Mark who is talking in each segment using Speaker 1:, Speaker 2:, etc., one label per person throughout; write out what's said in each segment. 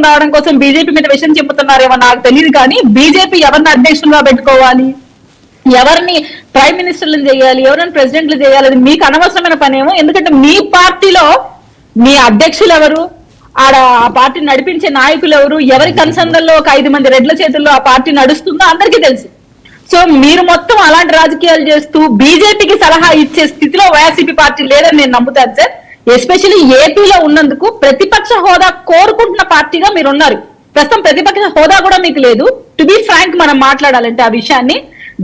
Speaker 1: రావడం కోసం బీజేపీ మీద విషయం చెబుతున్నారేమో నాకు తెలియదు, కానీ బీజేపీ ఎవరిని అధ్యక్షులుగా పెట్టుకోవాలి, ఎవరిని ప్రైమ్ మినిస్టర్లను చేయాలి, ఎవరిని ప్రెసిడెంట్లు చేయాలి, అది మీకు అనవసరమైన పనేమో. ఎందుకంటే మీ పార్టీలో మీ అధ్యక్షులు ఎవరు, ఆడ ఆ పార్టీ నడిపించే నాయకులు ఎవరు, ఎవరి కన్సందల్లో ఒక 5 మంది రెడ్ల చేతుల్లో ఆ పార్టీ నడుస్తుందో అందరికీ తెలుసు. సో మీరు మొత్తం అలాంటి రాజకీయాలు చేస్తూ బీజేపీకి సలహా ఇచ్చే స్థితిలో వైఎస్ఆర్సీపీ పార్టీ లేదని నేను నమ్ముతాను సార్. ఎస్పెషల్లీ ఏపీలో ఉన్నందుకు ప్రతిపక్ష హోదా కోరుకుంటున్న పార్టీగా మీరు ఉన్నారు. ప్రస్తుతం ప్రతిపక్ష హోదా కూడా మీకు లేదు. టు బి ఫ్రాంక్ మనం మాట్లాడాలంటే ఆ విషయాన్ని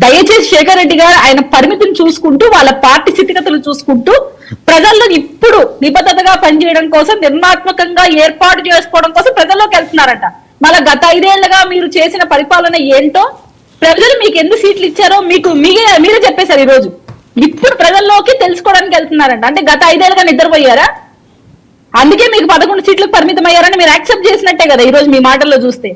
Speaker 1: దయచేసి శేఖర్ రెడ్డి గారు ఆయన పరిమితిని చూసుకుంటూ వాళ్ళ పార్టీ స్థితిగతులు చూసుకుంటూ ప్రజల్లో ఇప్పుడు నిబద్ధతగా పనిచేయడం కోసం నిర్మాత్మకంగా ఏర్పాటు చేసుకోవడం కోసం ప్రజల్లోకి వెళ్తున్నారంట. మళ్ళీ గత 5 ఏళ్లుగా మీరు చేసిన పరిపాలన ఏంటో, ప్రజలు మీకు ఎన్ని సీట్లు ఇచ్చారో మీకు మీరే చెప్పేశారు. ఈ రోజు ఇప్పుడు ప్రజల్లోకి తెలుసుకోవడానికి వెళ్తున్నారంట. అంటే గత 5 ఏళ్ళుగా నిద్రపోయారా? అందుకే మీకు 11 సీట్లకు పరిమితం అయ్యారని మీరు యాక్సెప్ట్ చేసినట్టే కదా ఈ రోజు మీ మాటల్లో చూస్తే.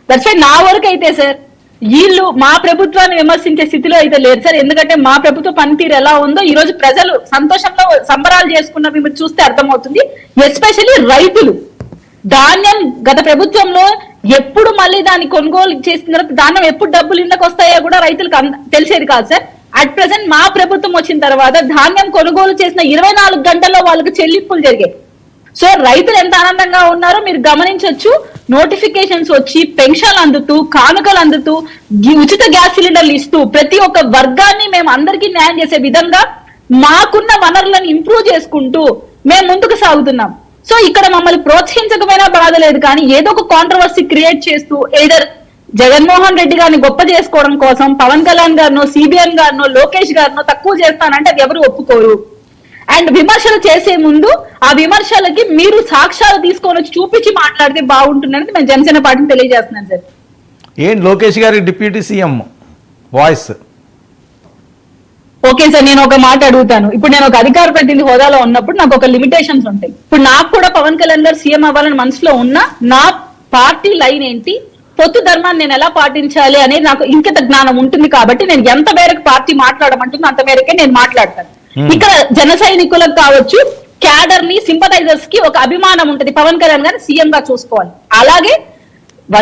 Speaker 1: దట్స్ వై నా వరకు అయితే సార్ వీళ్ళు మా ప్రభుత్వాన్ని విమర్శించే స్థితిలో అయితే లేదు సార్. ఎందుకంటే మా ప్రభుత్వ పనితీరు ఎలా ఉందో ఈ రోజు ప్రజలు సంతోషంలో సంబరాలు చేసుకున్నవి మీరు చూస్తే అర్థమవుతుంది. ఎస్పెషల్లీ రైతులు ధాన్యం గత ప్రభుత్వంలో ఎప్పుడు మళ్ళీ దాన్ని కొనుగోలు చేసిన తర్వాత ధాన్యం ఎప్పుడు డబ్బులు ఇళ్ళకి వస్తాయో కూడా రైతులకు తెలిసేది కాదు సార్. అట్ ప్రెసెంట్ మా ప్రభుత్వం వచ్చిన తర్వాత ధాన్యం కొనుగోలు చేసిన 24 గంటల్లో వాళ్ళకి చెల్లింపులు జరిగాయి. సో రైతులు ఎంత ఆనందంగా ఉన్నారో మీరు గమనించవచ్చు. నోటిఫికేషన్స్ వచ్చి పెన్షన్లు అందుతూ, కానుకలు అందుతూ, ఉచిత గ్యాస్ సిలిండర్లు ఇస్తూ ప్రతి ఒక్క వర్గాన్ని మేము అందరికీ న్యాయం చేసే విధంగా మాకున్న వనరులను ఇంప్రూవ్ చేసుకుంటూ మేము ముందుకు సాగుతున్నాం. సో ఇక్కడ మమ్మల్ని ప్రోత్సహించకపోయినా బాధ లేదు, కానీ ఏదో ఒక కాంట్రవర్సీ క్రియేట్ చేస్తూ ఏదర్ జగన్మోహన్ రెడ్డి గారిని గొప్ప చేసుకోవడం కోసం పవన్ కళ్యాణ్ గారినో, సిబిఎన్ గారినో, లోకేష్ గారినో తక్కువ చేస్తానంటే అది ఎవరు ఒప్పుకోరు. అండ్ విమర్శలు చేసే ముందు ఆ విమర్శలకి మీరు సాక్ష్యాలు తీసుకొని వచ్చి చూపించి మాట్లాడితే బాగుంటుందని మేము జనసేన పార్టీని తెలియజేస్తున్నాను సార్.
Speaker 2: ఏంటి లోకేష్ గారి deputy CM voice?
Speaker 1: Okay sir, నేను ఒక మాట అడుగుతాను. ఇప్పుడు నేను ఒక అధికార ప్రతినిధి హోదాలో ఉన్నప్పుడు నాకు ఒక లిమిటేషన్స్ ఉంటాయి. ఇప్పుడు నాకు కూడా పవన్ కళ్యాణ్ గారు సీఎం అవ్వాలని మనసులో ఉన్నా నా పార్టీ లైన్ ఏంటి, పొత్తు ధర్మాన్ని నేను ఎలా పాటించాలి అనేది నాకు ఇంకిత జ్ఞానం ఉంటుంది. కాబట్టి నేను ఎంత మేరకు పార్టీ మాట్లాడమంటుందో అంత మేరకే నేను మాట్లాడతాను. ఇక్కడ జన సైనికులకు కావచ్చు, క్యాడర్ ని, సింపథైజర్స్ కి ఒక అభిమానం ఉంటుంది, పవన్ కళ్యాణ్ గారిని సీఎం గా చూసుకోవాలి. అలాగే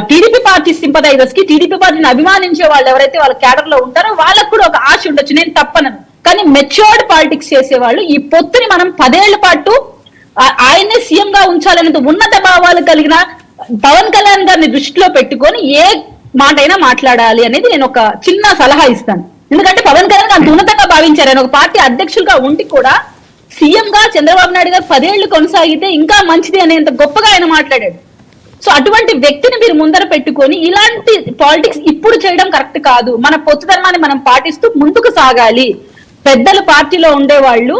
Speaker 1: టీడీపీ పార్టీ సింపథైజర్స్ కి, టీడీపీ పార్టీని అభిమానించే వాళ్ళు ఎవరైతే వాళ్ళ క్యాడర్ లో ఉంటారో వాళ్ళకు కూడా ఒక ఆశ ఉండొచ్చు, నేను తప్పనను. కానీ మెచ్యూర్డ్ పాలిటిక్స్ చేసేవాళ్ళు ఈ పొత్తుని మనం 10 ఏళ్ల పాటు ఆయన్నే సీఎం గా ఉంచాలనేది ఉన్నత భావాలు కలిగిన పవన్ కళ్యాణ్ గారిని దృష్టిలో పెట్టుకొని ఏ మాట అయినా మాట్లాడాలి అనేది నేను ఒక చిన్న సలహా ఇస్తాను. ఎందుకంటే పవన్ కళ్యాణ్ అంత ఉన్నతంగా భావించారు. ఆయన ఒక పార్టీ అధ్యక్షులుగా ఉండి కూడా సీఎం గా చంద్రబాబు నాయుడు గారు 10 ఏళ్లు కొనసాగితే ఇంకా మంచిది అనేంత గొప్పగా ఆయన మాట్లాడాడు. సో అటువంటి వ్యక్తిని మీరు ముందర పెట్టుకొని ఇలాంటి పాలిటిక్స్ ఇప్పుడు చేయడం కరెక్ట్ కాదు. మన పొత్తు ధర్మాన్ని మనం పాటిస్తూ ముందుకు సాగాలి. పెద్దలు పార్టీలో ఉండేవాళ్ళు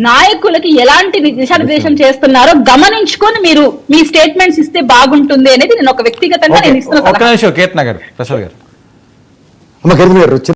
Speaker 1: నాయకులకి ఎలాంటి దిశానిర్దేశం చేస్తున్నారో గమనించుకొని మీరు మీ స్టేట్మెంట్స్ ఇస్తే బాగుంటుంది అనేది నేను ఒక వ్యక్తిగతంగా నేను ఇస్తున్నాను.